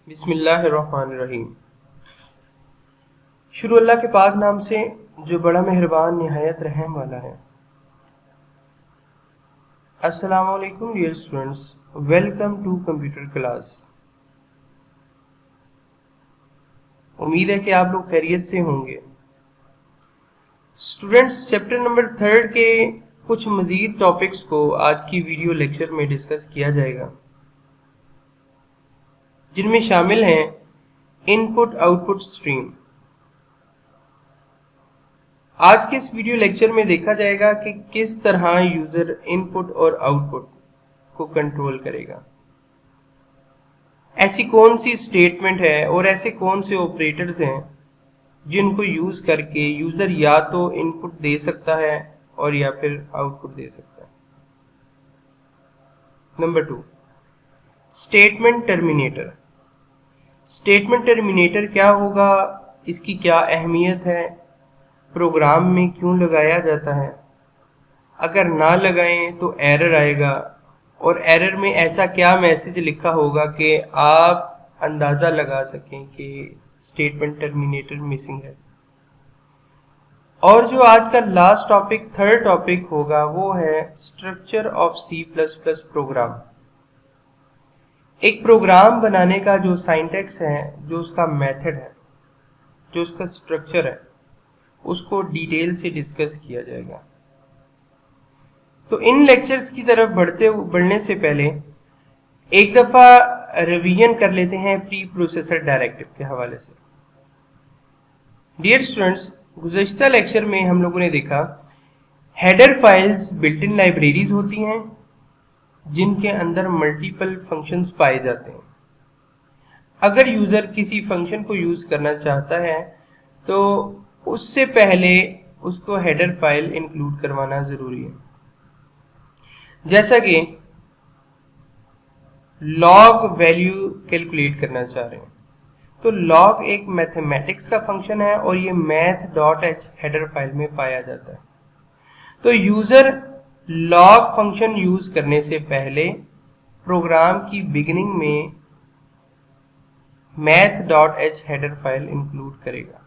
बिस्मिल्लाहिर्रहमानिर्रहीम। शुरू अल्लाह के पाक नाम से जो बड़ा मेहरबान निहायत रहम वाला है। अस्सलामु अलैकुम dear students, welcome to computer class. उम्मीद है कि आप लोग खैरियत से होंगे। स्टूडेंट्स, चैप्टर नंबर 3 के कुछ मज़ीद टॉपिक्स को आज की वीडियो लेक्चर में डिस्कस किया जाएगा, जिनमें शामिल हैं इनपुट आउटपुट स्ट्रीम। आज के इस वीडियो लेक्चर में देखा जाएगा कि किस तरह यूजर इनपुट और आउटपुट को कंट्रोल करेगा। ऐसी कौन सी स्टेटमेंट है और ऐसे कौन से ऑपरेटर्स हैं जिनको यूज करके यूजर या तो इनपुट दे सकता है और या फिर आउटपुट दे सकता है। Number 2, statement terminator. Statement terminator क्या होगा, इसकी क्या अहमियत है, प्रोग्राम में क्यों लगाया जाता है, अगर ना लगाएं तो एरर आएगा और एरर में ऐसा क्या मैसेज लिखा होगा कि आप अंदाज़ा लगा सकें कि स्टेटमेंट टर्मिनेटर मिसिंग है। और जो आज का लास्ट टॉपिक, थर्ड टॉपिक होगा, वो है स्ट्रक्चर ऑफ C++ प्रोग्राम। एक प्रोग्राम बनाने का जो साइंटेक्स है, जो उसका मेथड है, जो उसका स्ट्रक्चर है, उसको डिटेल से डिस्कस किया जाएगा। तो इन लेक्चर्स की तरफ बढ़ने से पहले एक दफ़ा रिवीजन कर लेते हैं प्री प्रोसेसर डायरेक्टिव के हवाले से। डियर स्टूडेंट्स, गुज़श्ता लेक्चर में हम लोगों ने देखा header files built in libraries होती हैं जिनके अंदर मल्टीपल फंक्शंस पाए जाते हैं। अगर यूज़र किसी फंक्शन को यूज़ करना चाहता है तो उससे पहले उसको हेडर फाइल इंक्लूड करवाना ज़रूरी है। जैसा कि लॉग वैल्यू कैलकुलेट करना चाह रहे हैं तो लॉग एक मैथमेटिक्स का फंक्शन है और ये math.h हेडर फाइल में पाया जाता है। तो यूज़र लॉग फंक्शन यूज़ करने से पहले प्रोग्राम की बिगिनिंग में math.h हेडर फाइल इंक्लूड करेगा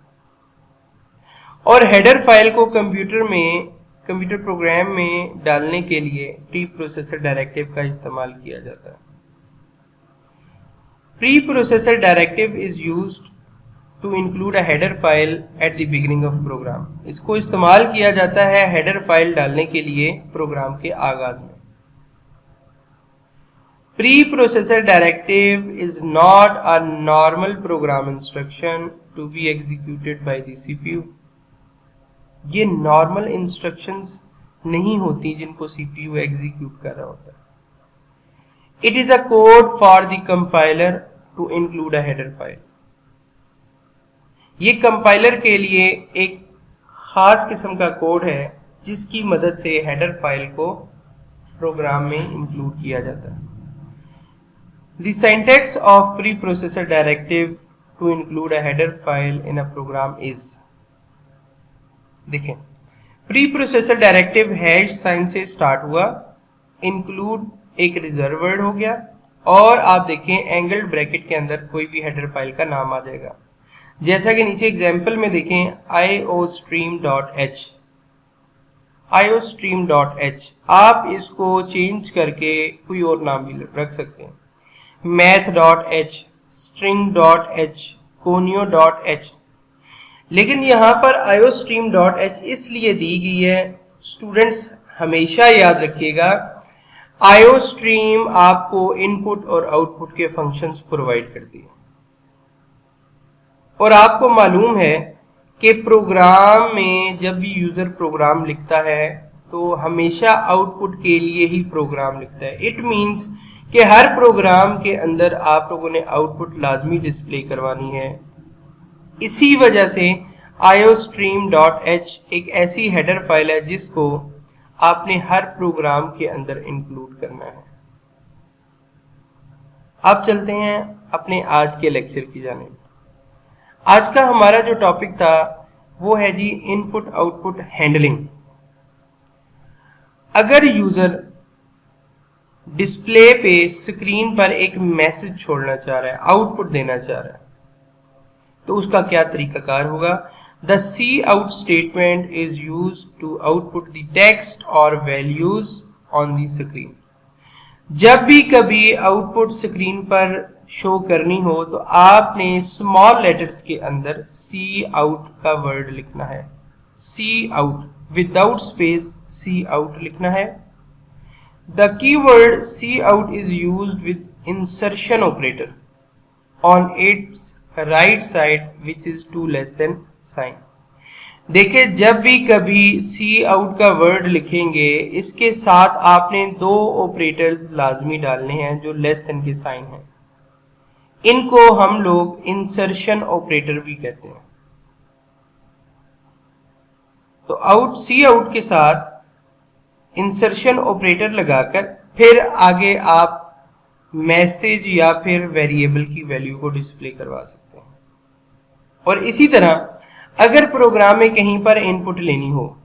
और हेडर फाइल को कंप्यूटर प्रोग्राम में डालने के लिए प्री प्रोसेसर डायरेक्टिव का इस्तेमाल किया जाता है। Pre processor directive is used to include a header file at the beginning of program. इसको इस्तेमाल किया जाता है हेडर फाइल डालने के लिए प्रोग्राम के आगाज में। Pre processor directive is not a normal program instruction to be executed by the CPU. ये नॉर्मल इंस्ट्रक्शंस नहीं होती जिनको सीपीयू एग्जीक्यूट कर रहा होता है। It is a code for the compiler to include a header file. ये compiler के लिए एक खास किस्म का कोड है जिसकी मदद से हेडर फाइल को प्रोग्राम में इंक्लूड किया जाता है। The syntax of pre processor directive to include a header file in a program is, देखें, pre processor directive hash sign से स्टार्ट हुआ, इंक्लूड एक रिजर्व वर्ड हो गया और आप देखें एंगल्ड ब्रैकेट के अंदर कोई भी हेडर फाइल का नाम आ जाएगा। जैसा कि नीचे एग्जांपल में देखें iostream.h, iostream.h, आप इसको चेंज करके कोई और नाम भी रख सकते हैं, math.h, string.h, conio.h। लेकिन यहाँ पर iostream.h इसलिए दी गई है, स्टूडेंट्स हमेशा याद रखिएगा, iostream आपको इनपुट और आउटपुट के फंक्शंस प्रोवाइड करती है और आपको मालूम है कि प्रोग्राम में जब भी यूजर प्रोग्राम लिखता है तो हमेशा आउटपुट के लिए ही प्रोग्राम लिखता है। इट मींस कि हर प्रोग्राम के अंदर आप लोगों ने आउटपुट लाजमी डिस्प्ले करवानी है। इसी वजह से iostream.h एक ऐसी हेडर फाइल है जिसको आपने हर प्रोग्राम के अंदर इंक्लूड करना है। अब चलते हैं अपने आज के लेक्चर की जानिब। आज का हमारा जो टॉपिक था वो है जी इनपुट आउटपुट हैंडलिंग। अगर यूजर डिस्प्ले पे स्क्रीन पर एक मैसेज छोड़ना चाह रहा है, आउटपुट देना चाह रहा है, तो उसका क्या तरीकाकार होगा? The C out statement is use to output the text और वैल्यूज ऑन द स्क्रीन। जब भी कभी आउटपुट स्क्रीन पर शो करनी हो तो आपने स्मॉल लेटर्स के अंदर सी आउट का वर्ड लिखना है, C out without space C out लिखना है। The keyword C out is used with insertion operator on its right side which is two less than sign. देखिए, जब भी कभी सी आउट का वर्ड लिखेंगे इसके साथ आपने दो ऑपरेटर्स लाजमी डालने हैं जो लेस देन के साइन हैं। इनको हम लोग इंसर्शन ऑपरेटर भी कहते हैं। तो आउट सी आउट के साथ इंसर्शन ऑपरेटर लगाकर फिर आगे आप मैसेज या फिर वेरिएबल की वैल्यू को डिस्प्ले करवा सकते हैं। और इसी तरह अगर प्रोग्राम में कहीं पर इनपुट लेनी हो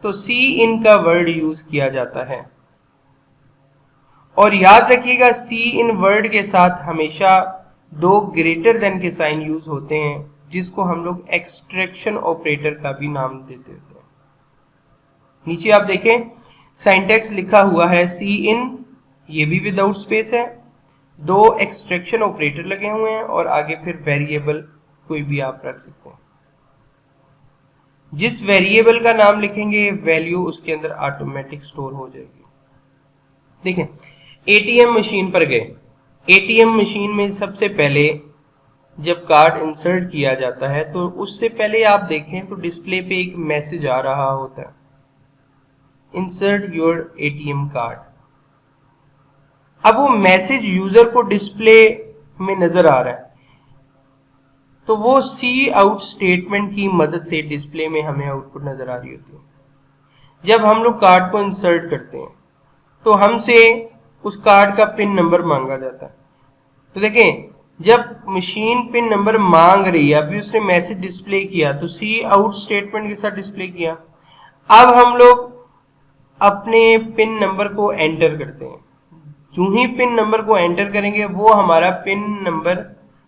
तो सी इन का वर्ड यूज किया जाता है। और याद रखिएगा, सी इन वर्ड के साथ हमेशा दो ग्रेटर देन के साइन यूज होते हैं, जिसको हम लोग एक्सट्रैक्शन ऑपरेटर का भी नाम देते हैं। नीचे आप देखें सिंटैक्स लिखा हुआ है सी इन, ये भी विदाउट स्पेस है, दो एक्सट्रैक्शन ऑपरेटर लगे हुए हैं और आगे फिर वेरिएबल कोई भी आप रख सकते हैं। जिस वेरिएबल का नाम लिखेंगे वैल्यू उसके अंदर ऑटोमेटिक स्टोर हो जाएगी। देखें, एटीएम मशीन पर गए, एटीएम मशीन में सबसे पहले जब कार्ड इंसर्ट किया जाता है तो उससे पहले आप देखें तो डिस्प्ले पे एक मैसेज आ रहा होता है, इंसर्ट योर एटीएम कार्ड। अब वो मैसेज यूजर को डिस्प्ले में नजर आ रहा है, तो वो सी आउट स्टेटमेंट की मदद से डिस्प्ले में हमें आउटपुट नजर आ रही होती है। जब हम लोग कार्ड को इंसर्ट करते हैं तो हमसे उस कार्ड का पिन नंबर मांगा जाता है। तो देखें, जब मशीन पिन नंबर मांग रही है, अभी उसने मैसेज डिस्प्ले किया तो सी आउट स्टेटमेंट के साथ डिस्प्ले किया। अब हम लोग अपने पिन नंबर को एंटर करते हैं। जो ही पिन नंबर को एंटर करेंगे वो हमारा पिन नंबर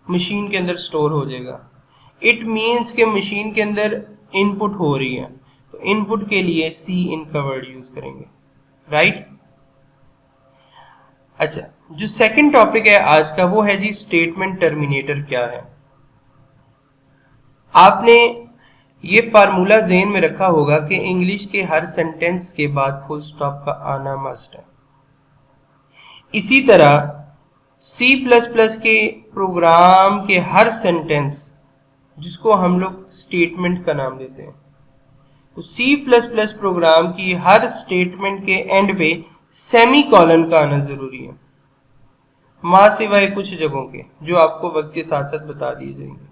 मशीन के अंदर स्टोर हो जाएगा। इट मीन्स के मशीन के अंदर इनपुट हो रही है, तो इनपुट के लिए सी इन का वर्ड यूज करेंगे, राइट। अच्छा, जो सेकंड टॉपिक है आज का वो है जी स्टेटमेंट टर्मिनेटर क्या है। आपने ये फार्मूला ज़हन में रखा होगा कि इंग्लिश के हर सेंटेंस के बाद फुल स्टॉप का आना मस्ट है। इसी तरह सी प्लस प्लस के प्रोग्राम के हर सेंटेंस जिसको हम लोग स्टेटमेंट का नाम देते हैं, तो सी प्लस प्लस प्रोग्राम की हर स्टेटमेंट के एंड पे सेमी कॉलन का आना जरूरी है, मां सिवाय कुछ जगहों के जो आपको वक्त के साथ साथ बता दिए जाएंगे।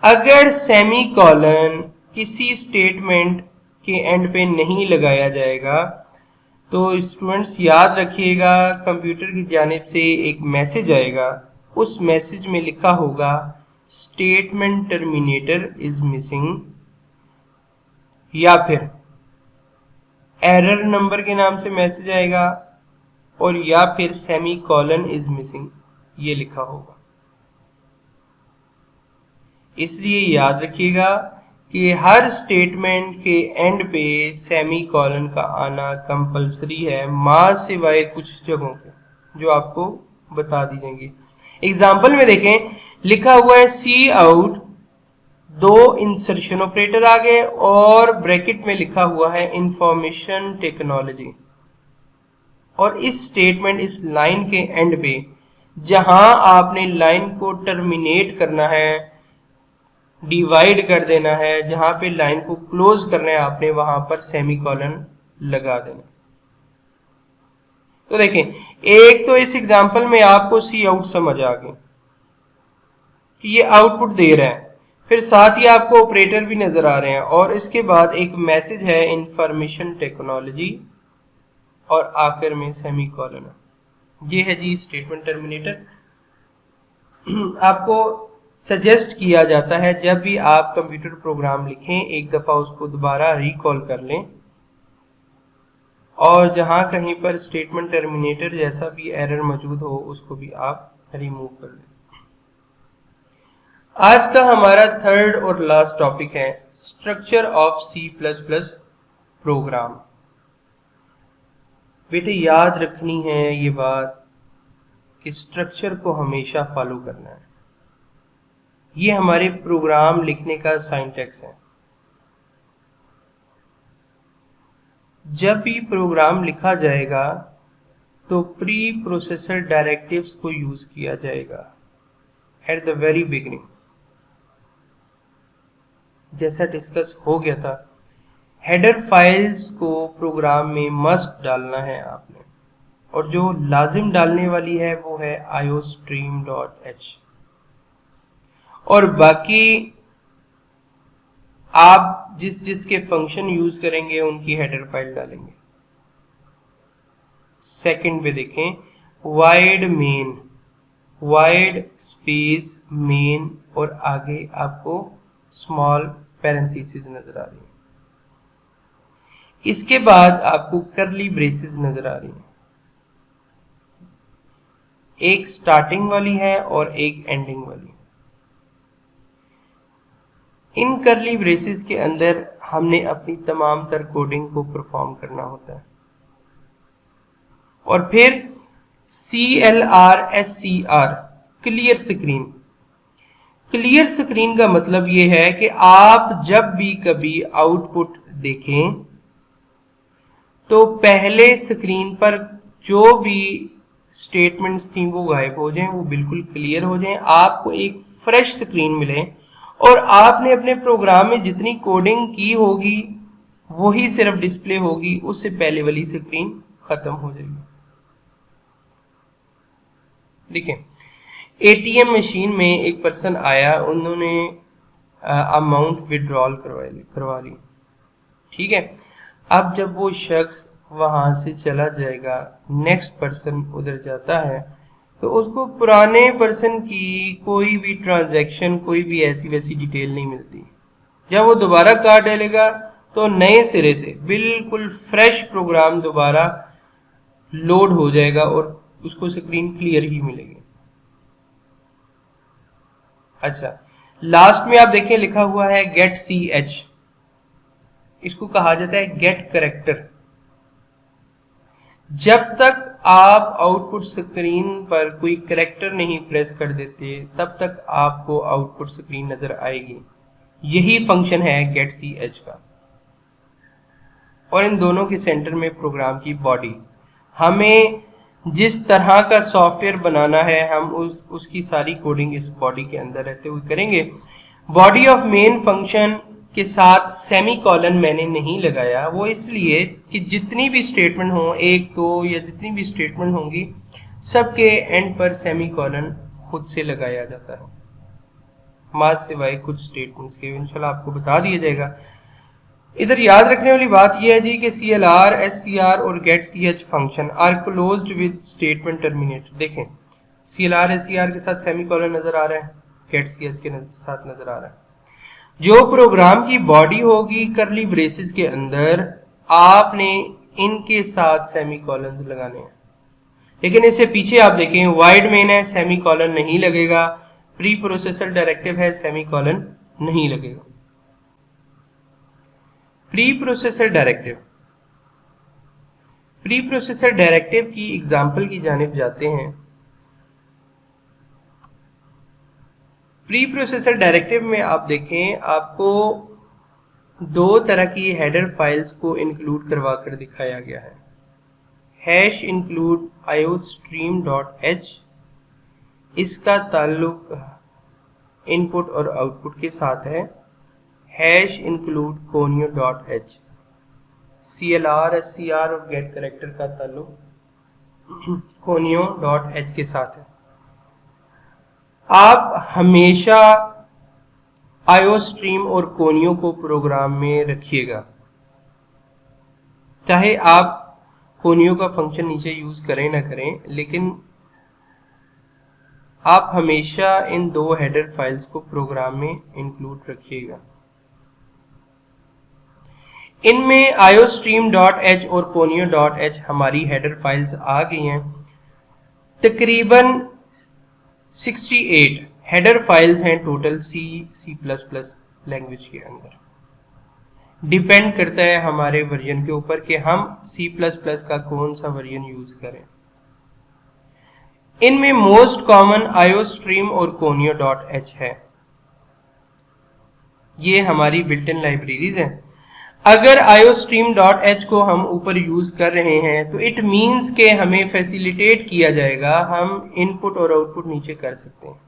अगर सेमी कॉलन किसी स्टेटमेंट के एंड पे नहीं लगाया जाएगा तो स्टूडेंट्स याद रखिएगा, कंप्यूटर की जानिब से एक मैसेज आएगा, उस मैसेज में लिखा होगा स्टेटमेंट टर्मिनेटर इज मिसिंग, या फिर एरर नंबर के नाम से मैसेज आएगा, और या फिर सेमी कॉलन इज मिसिंग ये लिखा होगा। इसलिए याद रखिएगा कि हर स्टेटमेंट के एंड पे सेमी कॉलन का आना कंपलसरी है, मां सिवाय कुछ जगहों के जो आपको बता दी जाएंगी। एग्जाम्पल में देखें, लिखा हुआ है सी आउट, दो इंसर्शन ऑपरेटर आ गए और ब्रैकेट में लिखा हुआ है इंफॉर्मेशन टेक्नोलॉजी। और इस स्टेटमेंट इस लाइन के एंड पे जहां आपने लाइन को टर्मिनेट करना है, डिवाइड कर देना है, जहां पे लाइन को क्लोज करना है आपने वहां पर सेमीकोलन लगा देना। तो देखें, एक तो इस एग्जांपल में आपको सी आउट समझ आ गई कि ये आउटपुट दे रहा है, फिर साथ ही आपको ऑपरेटर भी नजर आ रहे हैं, और इसके बाद एक मैसेज है इंफॉर्मेशन टेक्नोलॉजी और आखिर में सेमीकोलन। ये है जी स्टेटमेंट टर्मिनेटर। आपको सजेस्ट किया जाता है जब भी आप कंप्यूटर प्रोग्राम लिखें एक दफ़ा उसको दोबारा रिकॉल कर लें और जहां कहीं पर स्टेटमेंट टर्मिनेटर जैसा भी एरर मौजूद हो उसको भी आप रिमूव कर दें। आज का हमारा थर्ड और लास्ट टॉपिक है structure of C plus plus program. बेटे याद रखनी है ये बात कि स्ट्रक्चर को हमेशा फॉलो करना है। ये हमारे प्रोग्राम लिखने का सिंटैक्स है। जब भी प्रोग्राम लिखा जाएगा तो प्री प्रोसेसर डायरेक्टिव्स को यूज किया जाएगा एट द वेरी बिगिनिंग। जैसा डिस्कस हो गया था, हेडर फाइल्स को प्रोग्राम में मस्ट डालना है आपने, और जो लाजिम डालने वाली है वो है iostream.h, और बाकी आप जिसके फंक्शन यूज करेंगे उनकी हेडर फाइल डालेंगे। सेकंड पे देखें, wide main, wide space main, और आगे आपको स्मॉल पैरेंथेसिस नजर आ रही है। इसके बाद आपको करली ब्रेसेस नजर आ रही है, एक स्टार्टिंग वाली है और एक एंडिंग वाली। इन करली ब्रेसेस के अंदर हमने अपनी तमाम तर कोडिंग को परफॉर्म करना होता है। और फिर CLRSCR, clear screen. Clear screen का मतलब यह है कि आप जब भी कभी आउटपुट देखें तो पहले स्क्रीन पर जो भी स्टेटमेंट्स थी वो गायब हो जाएं, वो बिल्कुल क्लियर हो जाएं, आपको एक फ्रेश स्क्रीन मिले और आपने अपने प्रोग्राम में जितनी कोडिंग की होगी वही सिर्फ डिस्प्ले होगी, उससे पहले वाली स्क्रीन खत्म हो जाएगी। देखिए, ATM मशीन में एक पर्सन आया, उन्होंने अमाउंट विड्रॉल करवा ली, ठीक है। अब जब वो शख्स वहां से चला जाएगा, नेक्स्ट पर्सन उधर जाता है, तो उसको पुराने पर्सन की कोई भी ट्रांजैक्शन, कोई भी ऐसी वैसी डिटेल नहीं मिलती। जब वो दोबारा कार्ड डालेगा तो नए सिरे से बिल्कुल फ्रेश प्रोग्राम दोबारा लोड हो जाएगा और उसको स्क्रीन क्लियर ही मिलेगी। अच्छा, लास्ट में आप देखें लिखा हुआ है गेट CH, इसको कहा जाता है गेट करेक्टर। जब तक आप आउटपुट स्क्रीन पर कोई करेक्टर नहीं प्रेस कर देते तब तक आपको आउटपुट स्क्रीन नजर आएगी। यही फंक्शन है गेट CH का। और इन दोनों के सेंटर में प्रोग्राम की बॉडी। हमें जिस तरह का सॉफ्टवेयर बनाना है हम उसकी सारी कोडिंग इस बॉडी के अंदर रहते हुए करेंगे। बॉडी ऑफ मेन फंक्शन के साथ सेमीकोलन मैंने नहीं लगाया, वो इसलिए कि जितनी भी स्टेटमेंट हो, एक दो या जितनी भी स्टेटमेंट होंगी, सबके एंड पर सेमीकोलन खुद से लगाया जाता है, माँ सिवाय कुछ स्टेटमेंट्स के। इंशाल्लाह आपको बता दिया जाएगा। इधर याद रखने वाली बात यह है जी कि CLR, SCR और get CH function are closed with statement terminator. देखें, CLR, SCR के साथ सेमीकोलन नजर आ रहा है, गेट CH के साथ नजर आ रहा है। जो प्रोग्राम की बॉडी होगी करली ब्रेसेस के अंदर, आपने इनके साथ सेमीकोलन लगाने हैं। लेकिन इससे पीछे आप देखें, वाइड मेन है, सेमीकोलन नहीं लगेगा। प्री प्रोसेसर डायरेक्टिव है, सेमीकोलन नहीं लगेगा। Pre processor directive, pre processor directive की एग्जाम्पल की जानिब जाते हैं। प्री प्रोसेसर डायरेक्टिव में आप देखें, आपको दो तरह की हेडर फाइल्स को इंक्लूड करवा कर दिखाया गया है। हैश इंक्लूड iostream.h, इसका ताल्लुक इनपुट और आउटपुट के साथ है। Hash include conio.h, CLR, SCR और गेट करेक्टर का ताल्लुक conio.h के साथ है। आप हमेशा iostream और conio को प्रोग्राम में रखिएगा, चाहे आप conio का फंक्शन नीचे यूज करें ना करें, लेकिन आप हमेशा इन दो हेडर फाइल्स को प्रोग्राम में इंक्लूड रखिएगा। इनमें iostream.h और conio.h हमारी हेडर फाइल्स आ गई हैं। तकरीबन 68 हेडर फाइल्स हैं टोटल C++ लैंग्वेज के अंदर। डिपेंड करता है हमारे वर्जन के ऊपर कि हम C++ का कौन सा वर्जन यूज करें। इनमें मोस्ट कॉमन iostream और conio.h है। ये हमारी बिल्ट इन लाइब्रेरीज हैं। अगर iostream.h को हम ऊपर यूज कर रहे हैं तो इट मीन्स के हमें फैसिलिटेट किया जाएगा, हम इनपुट और आउटपुट नीचे कर सकते हैं।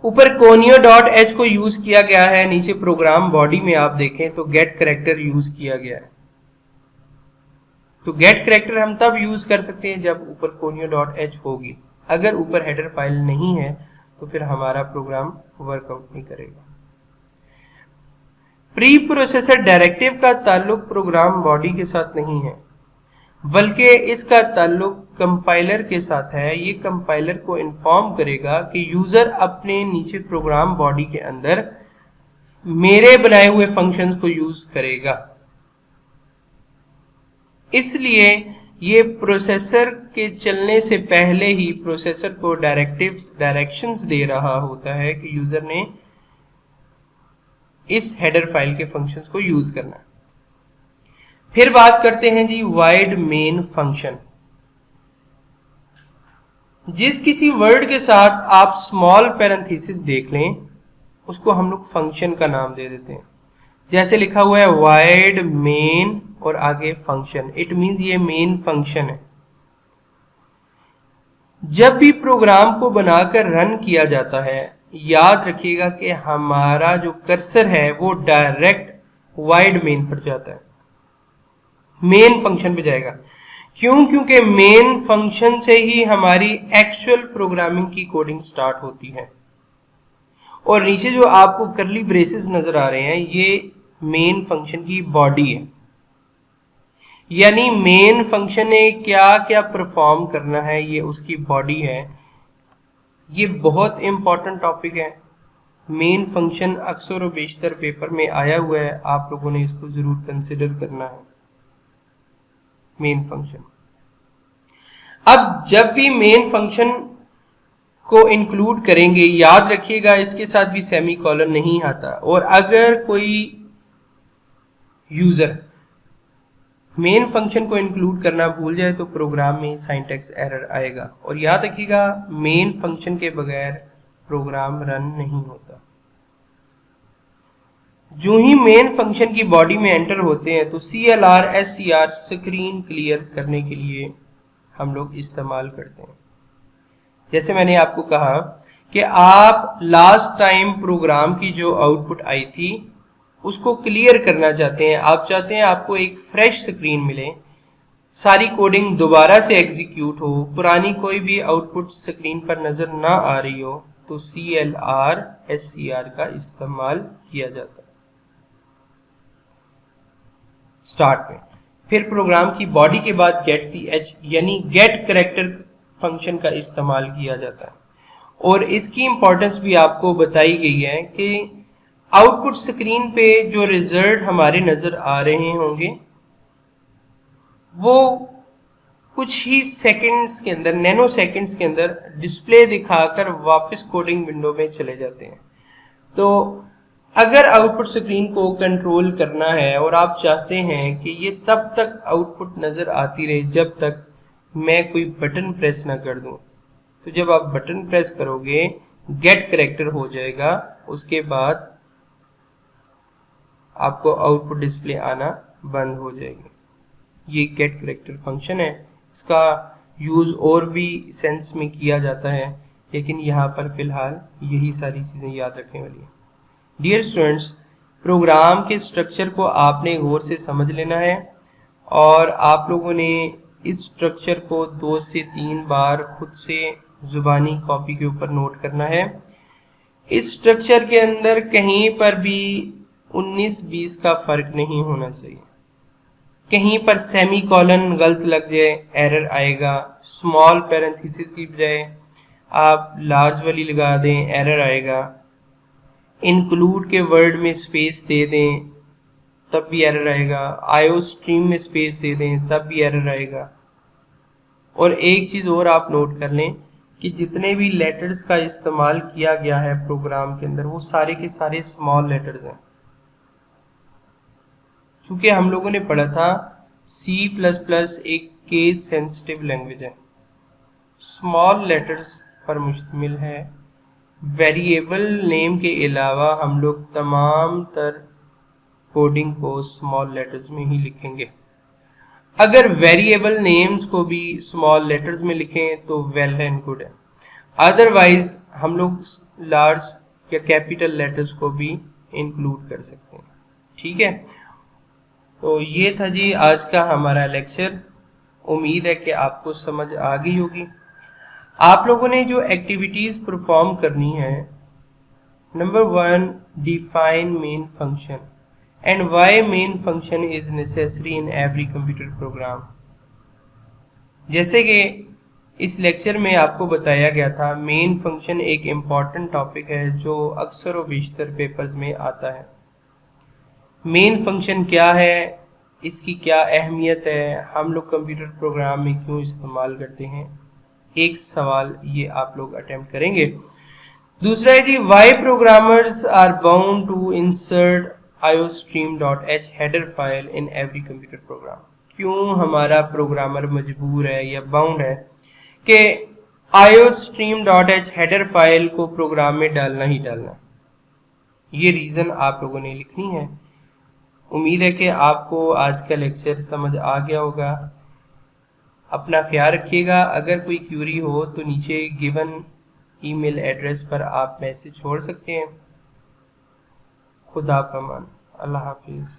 ऊपर conio.h को यूज किया गया है, नीचे प्रोग्राम बॉडी में आप देखें तो गेट करैक्टर यूज किया गया है। तो गेट करैक्टर हम तब यूज कर सकते हैं जब ऊपर conio.h होगी। अगर ऊपर हेडर फाइल नहीं है तो फिर हमारा प्रोग्राम वर्कआउट नहीं करेगा। प्री प्रोसेसर डायरेक्टिव का ताल्लुक प्रोग्राम बॉडी के साथ नहीं है, बल्कि इसका ताल्लुक कंपाइलर के साथ है। ये कंपाइलर को इन्फॉर्म करेगा कि यूजर अपने नीचे प्रोग्राम बॉडी के अंदर मेरे बनाए हुए फंक्शंस को यूज करेगा। इसलिए ये प्रोसेसर के चलने से पहले ही प्रोसेसर को डायरेक्शंस दे रहा होता है कि यूजर ने इस हेडर फाइल के फंक्शंस को यूज करना है। फिर बात करते हैं जी वाइड मेन फंक्शन। जिस किसी वर्ड के साथ आप स्मॉल पैरेंथेसिस देख लें उसको हम लोग फंक्शन का नाम दे देते हैं। जैसे लिखा हुआ है वाइड मेन और आगे फंक्शन, इट मींस ये मेन फंक्शन है। जब भी प्रोग्राम को बनाकर रन किया जाता है, याद रखिएगा कि हमारा जो कर्सर है वो डायरेक्ट वाइड मेन पर जाता है, मेन फंक्शन पे जाएगा। क्यों? क्योंकि मेन फंक्शन से ही हमारी एक्चुअल प्रोग्रामिंग की कोडिंग स्टार्ट होती है। और नीचे जो आपको करली ब्रेसेस नजर आ रहे हैं ये मेन फंक्शन की बॉडी है, यानी मेन फंक्शन ने क्या क्या परफॉर्म करना है ये उसकी बॉडी है। ये बहुत इंपॉर्टेंट टॉपिक है। मेन फंक्शन अक्सर और बेशतर पेपर में आया हुआ है, आप लोगों ने इसको जरूर कंसिडर करना है। मेन फंक्शन, अब जब भी मेन फंक्शन को इंक्लूड करेंगे याद रखिएगा इसके साथ भी सेमी कॉलन नहीं आता। और अगर कोई यूजर मेन फंक्शन को इंक्लूड करना भूल जाए तो प्रोग्राम में सिंटैक्स एरर आएगा। और याद रखिएगा मेन फंक्शन के बगैर प्रोग्राम रन नहीं होता। जो ही मेन फंक्शन की बॉडी में एंटर होते हैं तो CLR SCR स्क्रीन क्लियर करने के लिए हम लोग इस्तेमाल करते हैं। जैसे मैंने आपको कहा कि आप लास्ट टाइम प्रोग्राम की जो आउटपुट आई थी उसको क्लियर करना चाहते हैं। आप चाहते हैं आपको एक फ्रेश स्क्रीन मिले, सारी कोडिंग दोबारा से एग्जीक्यूट हो, पुरानी कोई भी आउटपुट स्क्रीन पर नजर ना आ रही हो, तो CLR SCR का इस्तेमाल किया जाता है स्टार्ट में। फिर प्रोग्राम की बॉडी के बाद getch यानी गेट करैक्टर फंक्शन का इस्तेमाल किया जाता है। और इसकी इंपॉर्टेंस भी आपको बताई गई है कि आउटपुट स्क्रीन पे जो रिजल्ट हमारे नजर आ रहे होंगे वो कुछ ही सेकंड्स के अंदर, नैनो सेकंड्स के अंदर डिस्प्ले दिखाकर वापस कोडिंग विंडो में चले जाते हैं। तो अगर आउटपुट स्क्रीन को कंट्रोल करना है और आप चाहते हैं कि ये तब तक आउटपुट नजर आती रहे जब तक मैं कोई बटन प्रेस ना कर दूं, तो जब आप बटन प्रेस करोगे गेट करैक्टर हो जाएगा, उसके बाद आपको आउटपुट डिस्प्ले आना बंद हो जाएगी। ये गेट करैक्टर फंक्शन है। इसका यूज और भी सेंस में किया जाता है, लेकिन यहाँ पर फिलहाल यही सारी चीजें याद रखने वाली है। डियर स्टूडेंट्स, प्रोग्राम के स्ट्रक्चर को आपने गौर से समझ लेना है और आप लोगों ने इस स्ट्रक्चर को 2 से 3 बार खुद से जुबानी कॉपी के ऊपर नोट करना है। इस स्ट्रक्चर के अंदर कहीं पर भी 19-20 का फर्क नहीं होना चाहिए। कहीं पर सेमी कॉलन गलत लग जाए एरर आएगा, स्मॉल पैरेंथेसिस की बजाय आप लार्ज वाली लगा दें एरर आएगा, इंक्लूड के वर्ड में स्पेस दे दें तब भी एरर आएगा, आईओ स्ट्रीम में स्पेस दे दें तब भी एरर आएगा। और एक चीज़ और आप नोट कर लें कि जितने भी लेटर्स का इस्तेमाल किया गया है प्रोग्राम के अंदर वो सारे के सारे स्मॉल लेटर्स हैं। चूंकि हम लोगों ने पढ़ा था C++ एक केस सेंसिटिव लैंग्वेज है, स्मॉल लेटर्स पर मुश्तमिल है। वेरिएबल नेम के अलावा हम लोग तमाम तर कोडिंग को स्मॉल लेटर्स में ही लिखेंगे। अगर वेरिएबल नेम्स को भी स्मॉल लेटर्स में लिखें तो वेल एंड गुड है, अदरवाइज हम लोग लार्ज या कैपिटल लेटर्स को भी इंक्लूड कर सकते हैं। ठीक है, तो ये था जी आज का हमारा लेक्चर। उम्मीद है कि आपको समझ आ गई होगी। आप लोगों ने जो एक्टिविटीज परफॉर्म करनी है, number 1, define main function and why main function is necessary in every computer programme. जैसे कि इस लेक्चर में आपको बताया गया था, मेन फंक्शन एक इम्पॉर्टेंट टॉपिक है जो अक्सर व बेशतर पेपर्स में आता है। मेन फंक्शन क्या है, इसकी क्या अहमियत है, हम लोग कंप्यूटर प्रोग्राम में क्यों इस्तेमाल करते हैं, एक सवाल ये आप लोग अटेम्प्ट करेंगे। दूसरा है जी, why programmers are bound to insert iostream.h header file in every computer program. क्यों हमारा प्रोग्रामर मजबूर है या बाउंड है कि iostream.h हेडर फाइल को प्रोग्राम में डालना ही डालना। ये रीज़न आप लोगों ने लिखनी है। उम्मीद है कि आपको आज का लेक्चर समझ आ गया होगा। अपना ख्याल रखिएगा। अगर कोई क्यूरी हो तो नीचे गिवन ईमेल एड्रेस पर आप मैसेज छोड़ सकते हैं। खुदा पमान। अल्लाह हाफिज़।